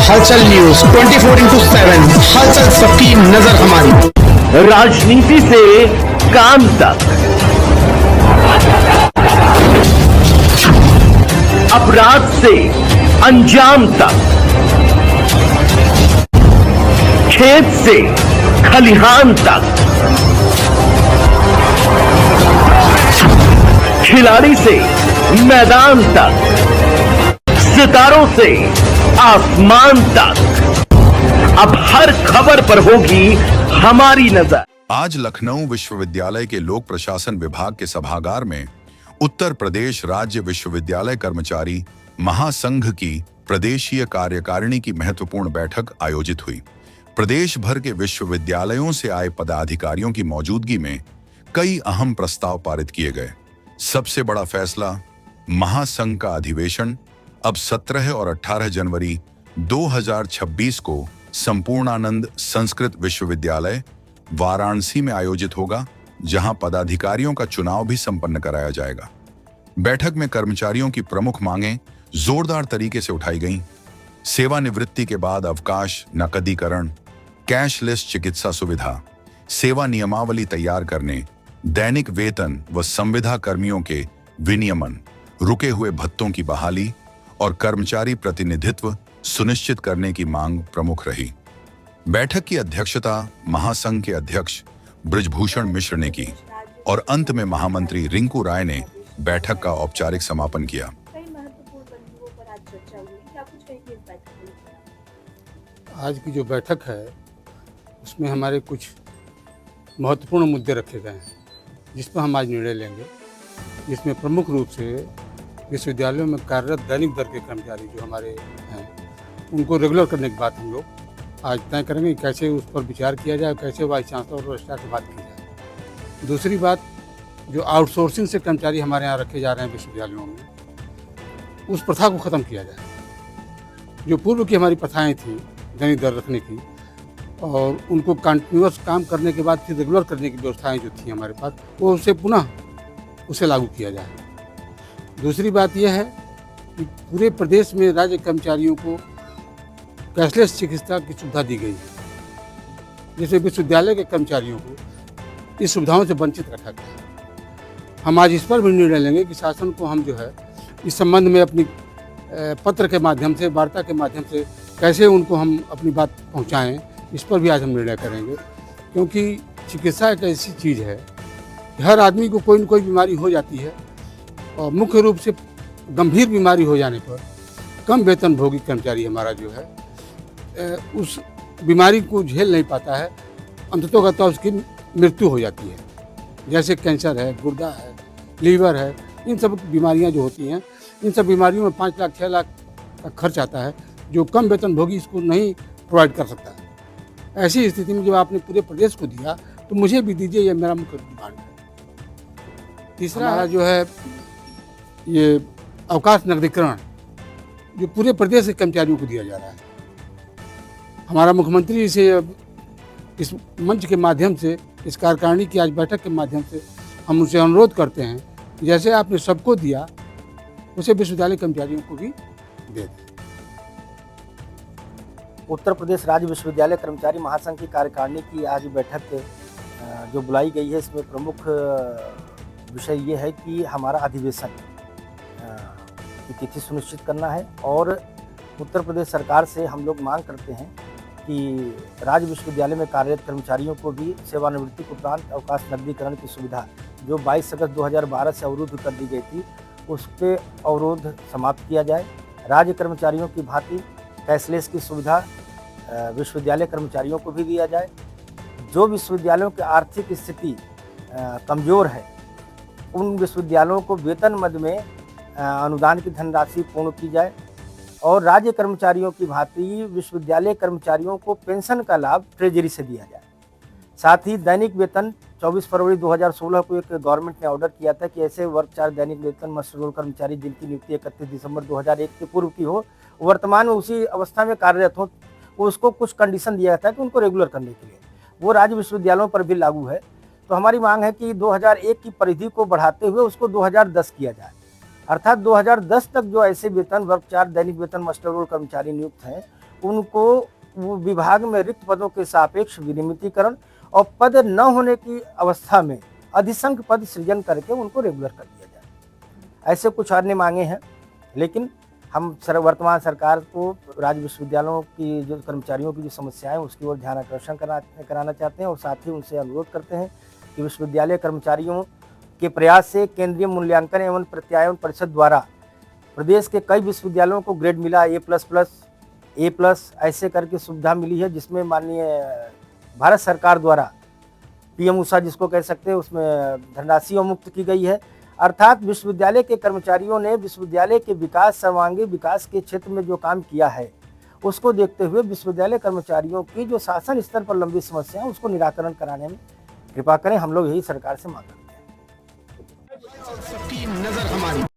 हलचल न्यूज 24/7, हलचल सबकी नजर हमारी। राजनीति से काम तक, अपराध से अंजाम तक, खेत से खलिहान तक, खिलाड़ी से मैदान तक, सितारों से आसमान तक, अब हर खबर पर होगी हमारी नजर। आज लखनऊ विश्वविद्यालय के लोक प्रशासन विभाग के सभागार में उत्तर प्रदेश राज्य विश्वविद्यालय कर्मचारी महासंघ की प्रदेशीय कार्यकारिणी की महत्वपूर्ण बैठक आयोजित हुई। प्रदेश भर के विश्वविद्यालयों से आए पदाधिकारियों की मौजूदगी में कई अहम प्रस्ताव पारित किए गए। सबसे बड़ा फैसला, महासंघ का अधिवेशन अब 17 और 18 जनवरी 2026 को संपूर्णानंद संस्कृत विश्वविद्यालय वाराणसी में आयोजित होगा, जहां पदाधिकारियों का चुनाव भी संपन्न कराया जाएगा। बैठक में कर्मचारियों की प्रमुख मांगें जोरदार तरीके से उठाई गईं। सेवानिवृत्ति के बाद अवकाश, नकदीकरण, कैशलेस चिकित्सा सुविधा, सेवा नियमावली तैयार करने, दैनिक वेतन व संविदा कर्मियों के विनियमन, रुके हुए भत्तों की बहाली और कर्मचारी प्रतिनिधित्व सुनिश्चित करने की मांग प्रमुख रही। बैठक की अध्यक्षता महासंघ के अध्यक्ष बृजभूषण मिश्र ने की और अंत में महामंत्री रिंकू राय ने बैठक का औपचारिक समापन किया। आज की जो बैठक है उसमें हमारे कुछ महत्वपूर्ण मुद्दे रखे गए हैं, जिस पर हम आज निर्णय लेंगे। जिसमें प्रमुख रूप से विश्वविद्यालयों में कार्यरत दैनिक दर के कर्मचारी जो हमारे हैं, उनको रेगुलर करने की बात हम लोग आज तय करेंगे कि कैसे उस पर विचार किया जाए, कैसे वाइस चांसलर और रजिस्ट्रार की बात की जाए। दूसरी बात, जो आउटसोर्सिंग से कर्मचारी हमारे यहाँ रखे जा रहे हैं विश्वविद्यालयों में, उस प्रथा को ख़त्म किया जाए। जो पूर्व की हमारी प्रथाएँ थी दैनिक दर रखने की, और उनको कंटिन्यूअस काम करने के बाद फिर रेगुलर करने की व्यवस्थाएँ जो थी हमारे पास, वो उसे पुनः उसे लागू किया जाए। दूसरी बात यह है कि पूरे प्रदेश में राज्य कर्मचारियों को कैशलेस चिकित्सा की सुविधा दी गई है। जैसे विश्वविद्यालय के कर्मचारियों को इस सुविधाओं से वंचित रखा गया। हम आज इस पर भी निर्णय लेंगे कि शासन को हम जो है इस संबंध में अपनी पत्र के माध्यम से, वार्ता के माध्यम से कैसे उनको हम अपनी बात पहुंचाएं, इस पर भी आज हम निर्णय करेंगे। क्योंकि चिकित्सा एक ऐसी चीज़ है कि हर आदमी को कोई न कोई बीमारी हो जाती है, और मुख्य रूप से गंभीर बीमारी हो जाने पर कम वेतनभोगी कर्मचारी हमारा जो है उस बीमारी को झेल नहीं पाता है, अंततोगत्वा उसकी मृत्यु हो जाती है। जैसे कैंसर है, गुर्दा है, लीवर है, इन सब बीमारियां जो होती हैं, इन सब बीमारियों में 5 लाख 6 लाख का खर्च आता है, जो कम वेतनभोगी इसको नहीं प्रोवाइड कर सकता है। ऐसी स्थिति में जब आपने पूरे प्रदेश को दिया तो मुझे भी दीजिए, ये मेरा मुख्य डिमांड है। तीसरा जो है ये अवकाश नकदीकरण, जो पूरे प्रदेश के कर्मचारियों को दिया जा रहा है। हमारा मुख्यमंत्री से इस मंच के माध्यम से, इस कार्यकारिणी की आज बैठक के माध्यम से हम उनसे अनुरोध करते हैं कि जैसे आपने सबको दिया, उसे विश्वविद्यालय कर्मचारियों को भी दे दें। उत्तर प्रदेश राज्य विश्वविद्यालय कर्मचारी महासंघ की कार्यकारिणी की आज बैठक जो बुलाई गई है, इसमें प्रमुख विषय ये है कि हमारा अधिवेशन की तिथि सुनिश्चित करना है। और उत्तर प्रदेश सरकार से हम लोग मांग करते हैं कि राज्य विश्वविद्यालय में कार्यरत कर्मचारियों को भी सेवानिवृत्ति के उपरांत अवकाश नकदीकरण की सुविधा जो 22 अगस्त 2012 से अवरुद्ध कर दी गई थी, उस पर अवरोध समाप्त किया जाए। राज्य कर्मचारियों की भांति कैशलेस की सुविधा विश्वविद्यालय कर्मचारियों को भी दिया जाए। जो विश्वविद्यालयों की आर्थिक स्थिति कमज़ोर है, उन विश्वविद्यालयों को वेतन मद में अनुदान की धनराशि पूर्ण की जाए। और राज्य कर्मचारियों की भांति विश्वविद्यालय कर्मचारियों को पेंशन का लाभ ट्रेजरी से दिया जाए। साथ ही दैनिक वेतन 24 फरवरी 2016 को एक गवर्नमेंट ने ऑर्डर किया था कि ऐसे वर्ग 4 दैनिक वेतन मास्टर रोल कर्मचारी जिनकी नियुक्ति 31 दिसंबर 2001 के पूर्व की हो, वर्तमान में उसी अवस्था में कार्यरत हो, उसको कुछ कंडीशन दिया था कि उनको रेगुलर करने के लिए, वो राज्य विश्वविद्यालयों पर भी लागू है। तो हमारी मांग है कि 2001 की परिधि को बढ़ाते हुए उसको 2010 किया जाए। अर्थात 2010 तक जो ऐसे वेतन वर्ग 4 दैनिक वेतन मास्टर रोल कर्मचारी नियुक्त हैं, उनको वो विभाग में रिक्त पदों के सापेक्ष विनियमितीकरण और पद न होने की अवस्था में अधिसंख्य पद सृजन करके उनको रेगुलर कर दिया जाए। ऐसे कुछ अन्य मांगे हैं, लेकिन हम वर्तमान सरकार को राज्य विश्वविद्यालयों की जो कर्मचारियों की जो समस्याएं हैं उसकी ओर ध्यान आकर्षण कराना चाहते हैं और साथ ही उनसे अनुरोध करते हैं कि विश्वविद्यालय कर्मचारियों के प्रयास से केंद्रीय मूल्यांकन एवं प्रत्यायन परिषद द्वारा प्रदेश के कई विश्वविद्यालयों को ग्रेड मिला A++ ऐसे करके सुविधा मिली है, जिसमें माननीय भारत सरकार द्वारा PM उषा जिसको कह सकते हैं उसमें धनराशि मुक्त की गई है। अर्थात विश्वविद्यालय के कर्मचारियों ने विश्वविद्यालय के विकास, सर्वांगीण विकास के क्षेत्र में जो काम किया है उसको देखते हुए विश्वविद्यालय कर्मचारियों की जो शासन स्तर पर लंबी समस्या है उसको निराकरण कराने में कृपा करें। हम लोग यही सरकार से मांग करते हैं। सबकी नजर हमारी।